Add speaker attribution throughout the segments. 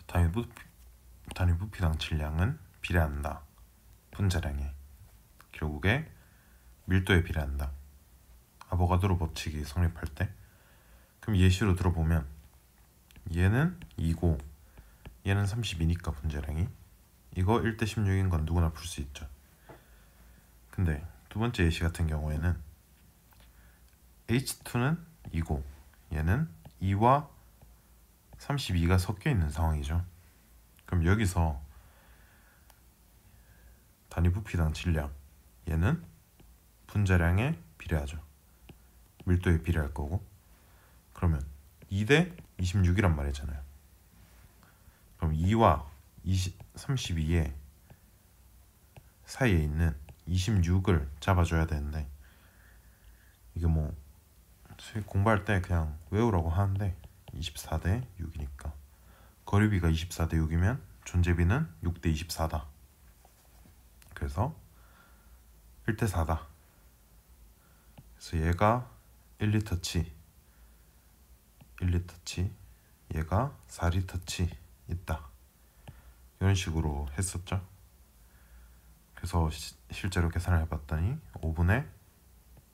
Speaker 1: 단위 부피당 질량은 비례한다. 분자량에 결국에 밀도에 비례한다. 아보가드로 법칙이 성립할 때. 그럼 예시로 들어보면 얘는 2고 얘는 32니까 분자량이 이거 1대 16인 건 누구나 풀 수 있죠. 근데 두 번째 예시 같은 경우에는 H2는 2고 얘는 2와 32가 섞여 있는 상황이죠. 그럼 여기서 단위 부피당 질량 얘는 분자량에 비례하죠. 밀도에 비례할 거고. 그러면 2대 26이란 말이잖아요. 그럼 2와 32의 사이에 있는 26을 잡아줘야 되는데 이게 뭐 공부할 때 그냥 외우라고 하는데 24대 6이니까 거리비가 24대 6이면 존재비는 6대 24다. 그래서 1대 4다. 그래서 얘가 1리터치, 1리터치, 얘가 4리터치 있다. 이런 식으로 했었죠. 그래서 실제로 계산을 해봤더니 5분의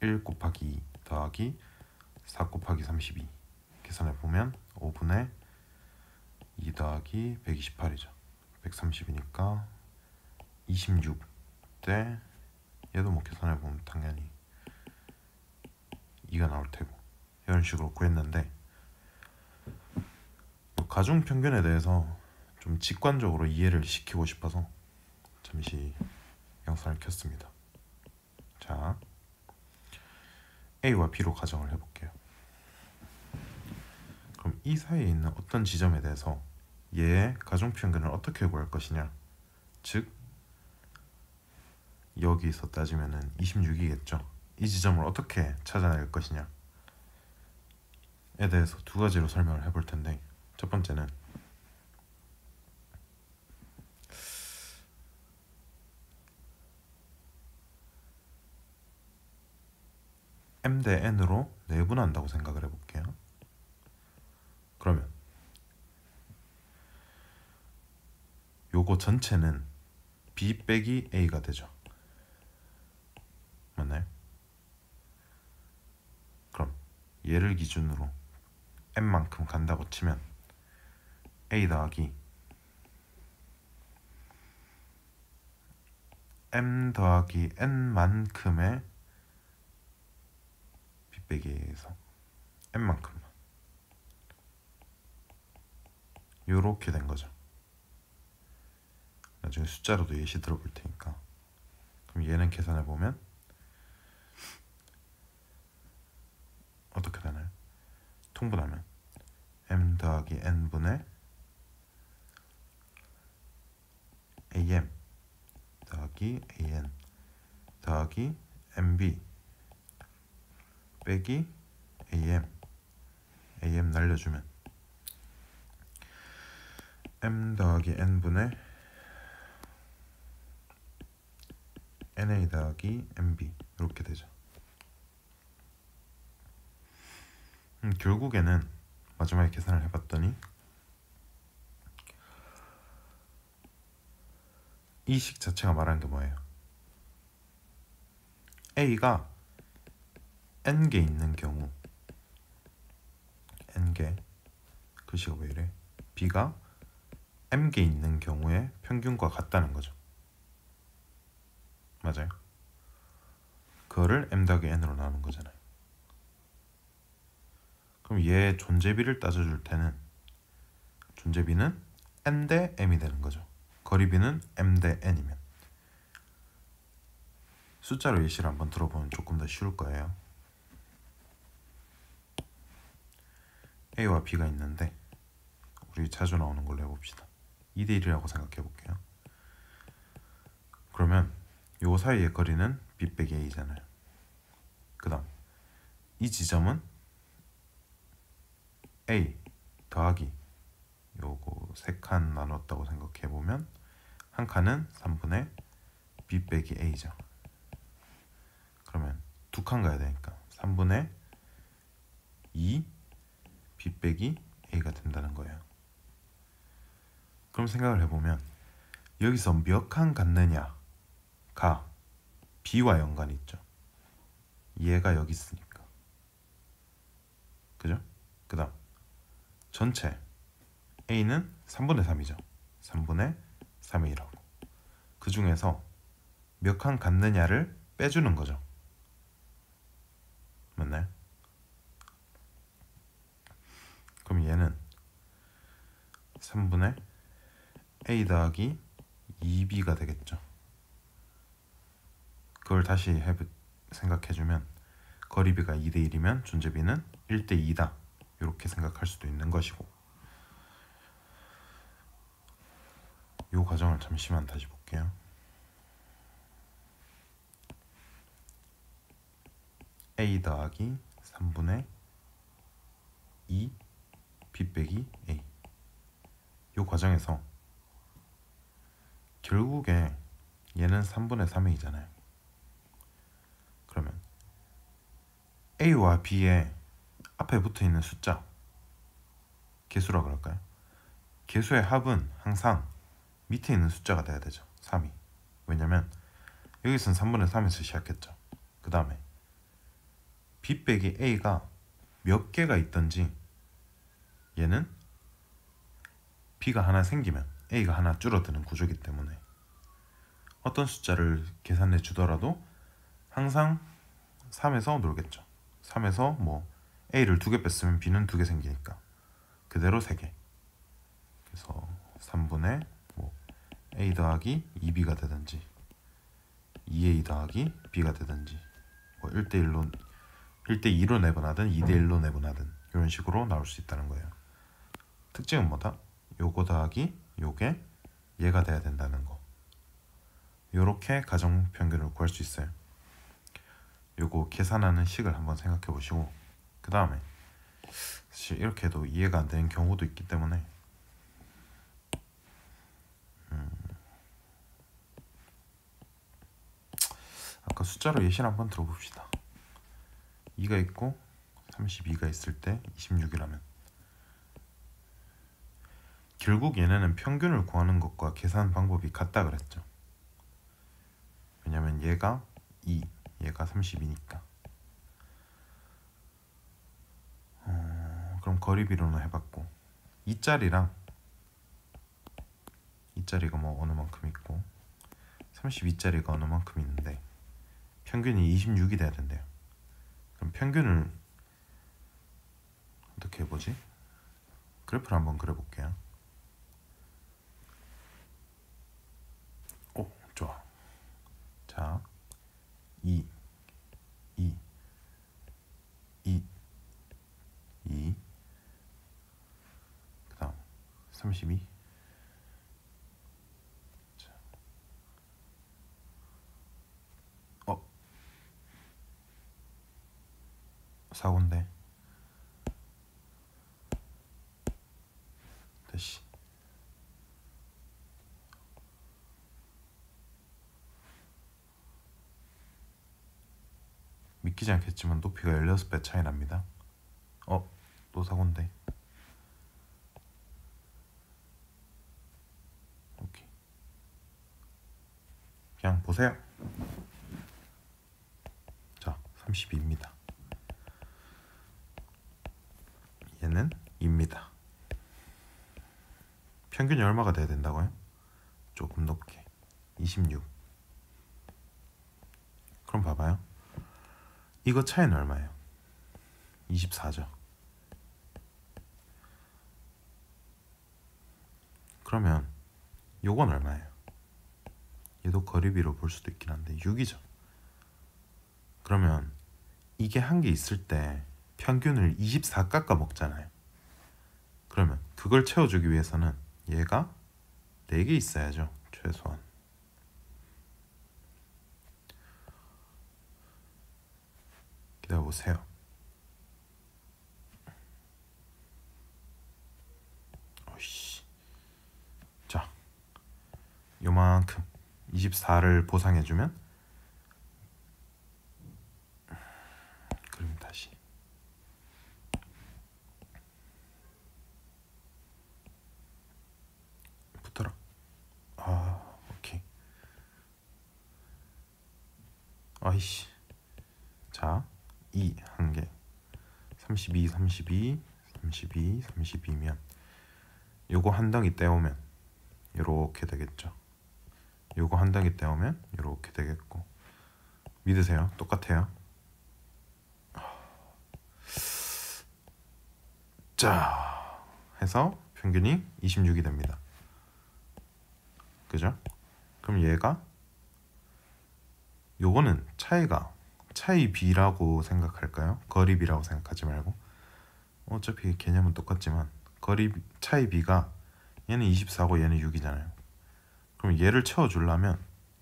Speaker 1: 1 곱하기 2 더하기 4 곱하기 32 계산해보면 5분의 2 더하기 128이죠. 130이니까 26대 얘도 뭐 계산해보면 당연히 2가 나올 테고 이런 식으로 구했는데 가중평균에 대해서 좀 직관적으로 이해를 시키고 싶어서 잠시 영상을 켰습니다. 자, A와 B로 가정을 해볼게요. 그럼 이 사이에 있는 어떤 지점에 대해서 얘의 가중평균을 어떻게 구할 것이냐, 즉 여기서 따지면은 26이겠죠. 이 지점을 어떻게 찾아낼 것이냐에 대해서 두 가지로 설명을 해볼 텐데, 첫 번째는 m 대 n으로 내분한다고 생각을 해볼게요. 그러면 요거 전체는 b 빼기 a가 되죠. 맞나요? 그럼 얘를 기준으로 n만큼 간다고 치면 a 더하기 m 더하기 n만큼의 b 빼기 a에서 n만큼만 요렇게 된 거죠. 나중에 숫자로도 예시 들어볼 테니까. 그럼 얘는 계산해보면 어떻게 되나요? 통분하면 m 더하기 n분의 am 더하기 an 더하기 mb 빼기 am 날려주면 m 더하기 n분의 na 더하기 mb 이렇게 되죠. 결국에는 마지막에 계산을 해봤더니 이 식 자체가 말하는 게 뭐예요? A가 n개 있는 경우, n개, 글씨가 왜 이래? B가 m개 있는 경우에 평균과 같다는 거죠. 맞아요? 그거를 m 더하기 n으로 나눈 거잖아요. 그럼 얘 존재비를 따져줄 때는 존재비는 n 대 m이 되는 거죠. 거리비는 m 대 n이면. 숫자로 예시를 한번 들어보면 조금 더 쉬울 거예요. A와 B가 있는데 우리 자주 나오는 걸로 해봅시다. 2대 1이라고 생각해 볼게요. 그러면 요 사이의 거리는 B 빼기 A잖아요. 그 다음 이 지점은 A 더하기 요거 3칸 나눴다고 생각해 보면 한 칸은 3분의 B 빼기 A죠. 그러면 2칸 가야 되니까 3분의 2 B 빼기 A가 된다는 거예요. 그럼 생각을 해보면 여기서 몇 칸 갖느냐가 b와 연관이 있죠. 얘가 여기 있으니까. 그죠? 그 다음 전체 a는 3분의 3이죠. 3분의 3의 1하고 그 중에서 몇 칸 갖느냐를 빼주는 거죠. 맞나요? 그럼 얘는 3분의 a 더하기 2b가 되겠죠. 그걸 다시 생각해주면 거리비가 2대 1이면 존재비는 1대 2다. 이렇게 생각할 수도 있는 것이고, 이 과정을 잠시만 다시 볼게요. a 더하기 3분의 2 b 빼기 a. 이 과정에서 결국에 얘는 3분의 3의 2잖아요. 그러면 a와 b의 앞에 붙어있는 숫자, 개수라 그럴까요? 개수의 합은 항상 밑에 있는 숫자가 돼야 되죠. 3이. 왜냐면 여기서는 3분의 3에서 시작했죠. 그 다음에 b 빼기 a가 몇 개가 있던지 얘는 b가 하나 생기면 a가 하나 줄어드는 구조이기 때문에 어떤 숫자를 계산해 주더라도 항상 3에서 놀겠죠. 3에서 뭐 a를 2개 뺐으면 b는 2개 생기니까 그대로 3개. 그래서 3분의 뭐 a 더하기 2b가 되든지 2a 더하기 b가 되든지 뭐 1대2로 내분하든 2대1로 내분하든 이런 식으로 나올 수 있다는 거예요. 특징은 뭐다? 요거 더하기 요게 얘가 돼야 된다는 거. 요렇게 가정평균을 구할 수 있어요. 요거 계산하는 식을 한번 생각해 보시고, 그 다음에 사실 이렇게 해도 이해가 안 되는 경우도 있기 때문에 아까 숫자로 예시를 한번 들어봅시다. 2가 있고 32가 있을 때 26이라면 결국 얘네는 평균을 구하는 것과 계산 방법이 같다 그랬죠. 왜냐면 얘가 2, 얘가 32니까. 그럼 거리비로는 해봤고, 이 자리가 뭐 어느 만큼 있고 32짜리가 어느 만큼 있는데 평균이 26이 돼야 된대요. 그럼 평균을 어떻게 해보지? 그래프를 한번 그려볼게요. 오, 좋아. 자, 2 그 다음 32. 자. 4인데 다시 믿기지 않겠지만 높이가 16배 차이 납니다. 또 4인데 오케이. 그냥 보세요. 자, 32입니다. 얘는 2입니다. 평균이 얼마가 돼야 된다고요? 조금 높게 26. 그럼 봐봐요. 이거 차이는 얼마예요? 24죠. 그러면 요건 얼마예요? 얘도 거리비로 볼 수도 있긴 한데 6이죠. 그러면 이게 한 개 있을 때 평균을 24 깎아 먹잖아요. 그러면 그걸 채워주기 위해서는 얘가 4개 있어야죠. 최소한. 기다려보세요. 자, 요만큼 24를 보상해주면, 그럼 다시 아이씨. 자, 2 한 개. 32, 32, 32, 32면 요거 한 덩이 떼오면 요렇게 되겠죠. 요거 한 덩이 떼오면 요렇게 되겠고. 믿으세요? 똑같아요. 자, 해서 평균이 26이 됩니다. 그죠? 그럼 얘가 요거는 차이 B라고 생각할까요? 거리 B라고 생각하지 말고. 어차피 개념은 똑같지만 차이 B가 얘는 24고 얘는 6이잖아요. 그럼 얘를 채워주려면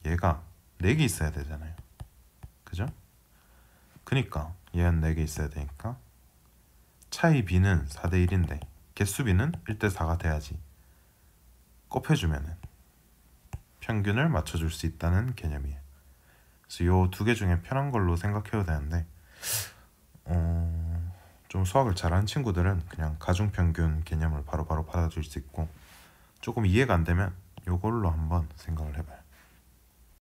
Speaker 1: 얘가 4개 있어야 되잖아요. 그죠? 그니까 얘는 4개 있어야 되니까 차이 B는 4대 1인데 개수 B는 1대 4가 돼야지 곱해주면은 평균을 맞춰줄 수 있다는 개념이에요. 그래서 요 두 개 중에 편한 걸로 생각해도 되는데 좀 수학을 잘하는 친구들은 그냥 가중평균 개념을 바로바로 받아줄 수 있고, 조금 이해가 안 되면 요걸로 한번 생각을 해봐요.